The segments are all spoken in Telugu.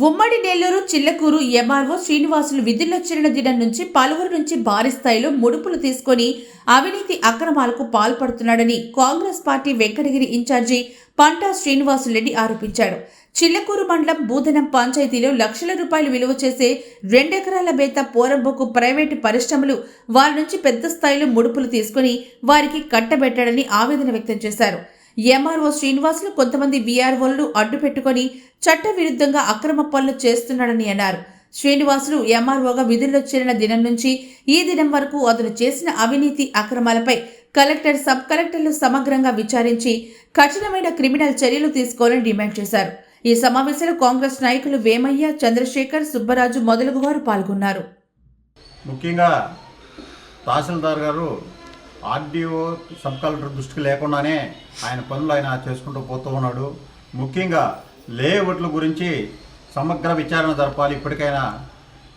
ఉమ్మడి నెల్లూరు చిల్లకూరు ఎంఆర్ఓ శ్రీనివాసులు విధుల్లో చేరిన దినం నుంచి పలువురు నుంచి భారీ స్థాయిలో ముడుపులు తీసుకుని అవినీతి అక్రమాలకు పాల్పడుతున్నాడని కాంగ్రెస్ పార్టీ వెంకటగిరి ఇన్ఛార్జి పంటా శ్రీనివాసులరెడ్డి ఆరోపించారు. చిల్లకూరు మండలం బూదనం పంచాయతీలో లక్షల రూపాయలు విలువ చేసే 2 ఎకరాల బేత పోరంబోకు ప్రైవేటు పరిశ్రమలు వారి నుంచి పెద్ద స్థాయిలో ముడుపులు తీసుకుని వారికి కట్టబెట్టాడని ఆవేదన వ్యక్తం చేశారు. ఎంఆర్ఓ శ్రీనివాసులు కొంతమంది వీఆర్ఓలను అడ్డు పెట్టుకుని చట్ట విరుద్ధంగా అక్రమ పనులు చేస్తున్నాడని అన్నారు. శ్రీనివాసులు ఎంఆర్ఓగా విధుల్లో చేరిన దినం నుంచి ఈ దినం వరకు అతను చేసిన అవినీతి అక్రమాలపై కలెక్టర్, సబ్ కలెక్టర్లు సమగ్రంగా విచారించి కఠినమైన క్రిమినల్ చర్యలు తీసుకోవాలని డిమాండ్ చేశారు. ఈ సమావేశంలో కాంగ్రెస్ నాయకులు వేమయ్య, చంద్రశేఖర్, సుబ్బరాజు మొదలగు వారు పాల్గొన్నారు. ముఖ్యంగా తహసీల్దార్ గారు ఆర్డీఓ, సబ్ కలెక్టర్ దృష్టికి లేకుండానే ఆయన పనులు ఆయన చేసుకుంటూ పోతూ ఉన్నాడు. ముఖ్యంగా లేఅవుట్ల గురించి సమగ్ర విచారణ జరపాలి ఇప్పటికైనా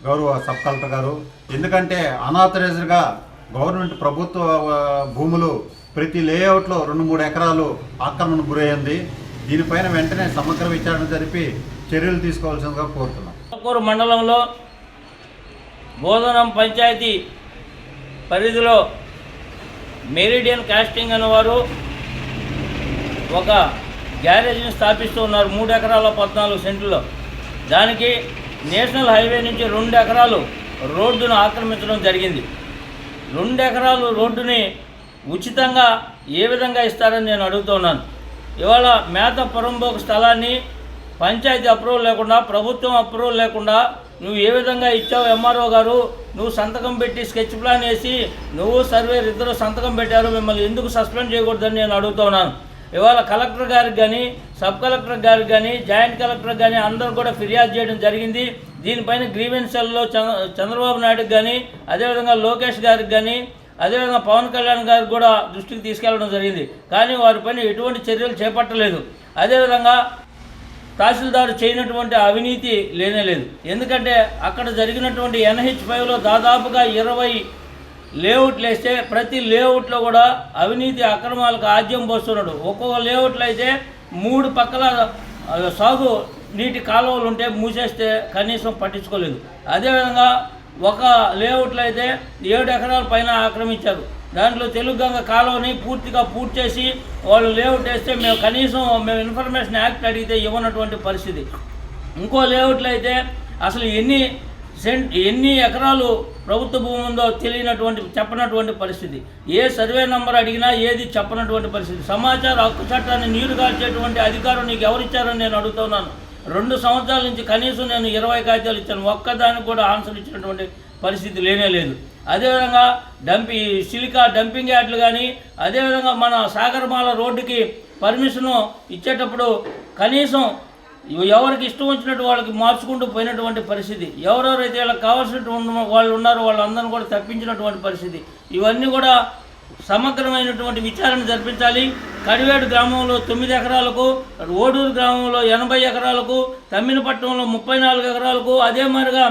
గౌరవ సబ్ కలెక్టర్ గారు. ఎందుకంటే అనాథరైజ్డ్గా గవర్నమెంట్ ప్రభుత్వ భూములు ప్రతి లేఅవుట్లో 2-3 ఎకరాలు ఆక్రమణకు గురయ్యింది. దీనిపైన వెంటనే సమగ్ర విచారణ జరిపి చర్యలు తీసుకోవాల్సిందిగా కోరుతున్నాం. చిల్లకూరు మండలంలో బోధనం పంచాయతీ పరిధిలో మెరిడియన్ కాస్టింగ్ అనేవారు ఒక గ్యారేజ్ని స్థాపిస్తూ ఉన్నారు 3 ఎకరాల 14 సెంట్లలో. దానికి నేషనల్ హైవే నుంచి 2 ఎకరాలు రోడ్డును ఆక్రమించడం జరిగింది. 2 ఎకరాలు రోడ్డుని ఉచితంగా ఏ విధంగా ఇస్తారని నేను అడుగుతున్నాను. ఇవాళ మేత పొరంబోకు స్థలాన్ని పంచాయతీ అప్రూవల్ లేకుండా, ప్రభుత్వం అప్రూవల్ లేకుండా నువ్వు ఏ విధంగా ఇచ్చావు ఎంఆర్ఓ గారు? నువ్వు సంతకం పెట్టి స్కెచ్ ప్లాన్ వేసి నువ్వు సర్వేర్ ఇద్దరు సంతకం పెట్టారు, మిమ్మల్ని ఎందుకు సస్పెండ్ చేయకూడదని నేను అడుగుతున్నాను. ఇవాళ కలెక్టర్ గారికి కానీ, సబ్ కలెక్టర్ గారికి కానీ, జాయింట్ కలెక్టర్ కానీ అందరూ కూడా ఫిర్యాదు చేయడం జరిగింది. దీనిపైన గ్రీవెన్సెల్లో చంద్రబాబు నాయుడుకి కానీ, అదేవిధంగా లోకేష్ గారికి కానీ, అదేవిధంగా పవన్ కళ్యాణ్ గారికి కూడా దృష్టికి తీసుకెళ్లడం జరిగింది. కానీ వారిపైన ఎటువంటి చర్యలు చేపట్టలేదు. అదేవిధంగా తహసీల్దారు చేయనటువంటి అవినీతి లేనేలేదు. ఎందుకంటే అక్కడ జరిగినటువంటి NH5లో దాదాపుగా 20 లేఅవుట్లు వేస్తే ప్రతి లేఅవుట్లో కూడా అవినీతి అక్రమాలకు ఆద్యం పోస్తున్నాడు. ఒక్కొక్క లేఅవుట్లో అయితే 3 పక్కల సాగు నీటి కాలువలు ఉంటే మూసేస్తే కనీసం పట్టించుకోలేదు. అదేవిధంగా ఒక లేఅవుట్లో అయితే 7 ఎకరాల పైన ఆక్రమించారు. దాంట్లో తెలుగు గంగ కాలువని పూర్తిగా పూర్తి చేసి వాళ్ళు లేఅవుట్ వేస్తే మేము ఇన్ఫర్మేషన్ యాక్ట్ అడిగితే ఇవ్వనటువంటి పరిస్థితి. ఇంకో లేఅవుట్లో అయితే అసలు ఎన్ని ఎకరాలు ప్రభుత్వ భూమి ఉందో చెప్పనటువంటి పరిస్థితి. ఏ సర్వే నెంబర్ అడిగినా ఏది చెప్పనటువంటి పరిస్థితి. సమాచార హక్కు చట్టాన్ని నీరు కాల్చేటువంటి అధికారం నీకు ఎవరిచ్చారని నేను అడుగుతున్నాను. 2 సంవత్సరాల నుంచి కనీసం నేను 20 కాగితాలు ఇచ్చాను, ఒక్కదానికి కూడా ఆన్సర్ ఇచ్చినటువంటి పరిస్థితి లేనేలేదు. అదేవిధంగా సిలికా డంపింగ్ యార్డులు కానీ, అదేవిధంగా మన సాగరమాల రోడ్డుకి పర్మిషను ఇచ్చేటప్పుడు కనీసం ఎవరికి ఇష్టం వచ్చినట్టు వాళ్ళకి మార్చుకుంటూ పోయినటువంటి పరిస్థితి. ఎవరెవరైతే వాళ్ళకి కావాల్సినటువంటి వాళ్ళు ఉన్నారో వాళ్ళందరినీ కూడా తప్పించినటువంటి పరిస్థితి. ఇవన్నీ కూడా సమగ్రమైనటువంటి విచారణ జరిపించాలి. కడివేడు గ్రామంలో 9 ఎకరాలకు, ఓడూరు గ్రామంలో 80 ఎకరాలకు, తమ్మినపట్నంలో 34 ఎకరాలకు, అదే మాదిరిగా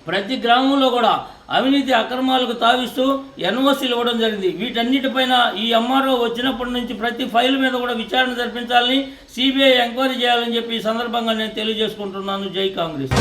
ప్రతి గ్రామంలో కూడా అవినీతి అక్రమాలకు తావిస్తూ ఎన్ఓసీలు ఇవ్వడం జరిగింది. వీటన్నిటిపైన ఈ ఎంఆర్ఓ వచ్చినప్పటి నుంచి ప్రతి ఫైల్ మీద కూడా విచారణ జరిపించాలని, సిబిఐ ఎంక్వైరీ చేయాలని చెప్పి ఈ సందర్భంగా నేను తెలియజేసుకుంటున్నాను. జై కాంగ్రెస్.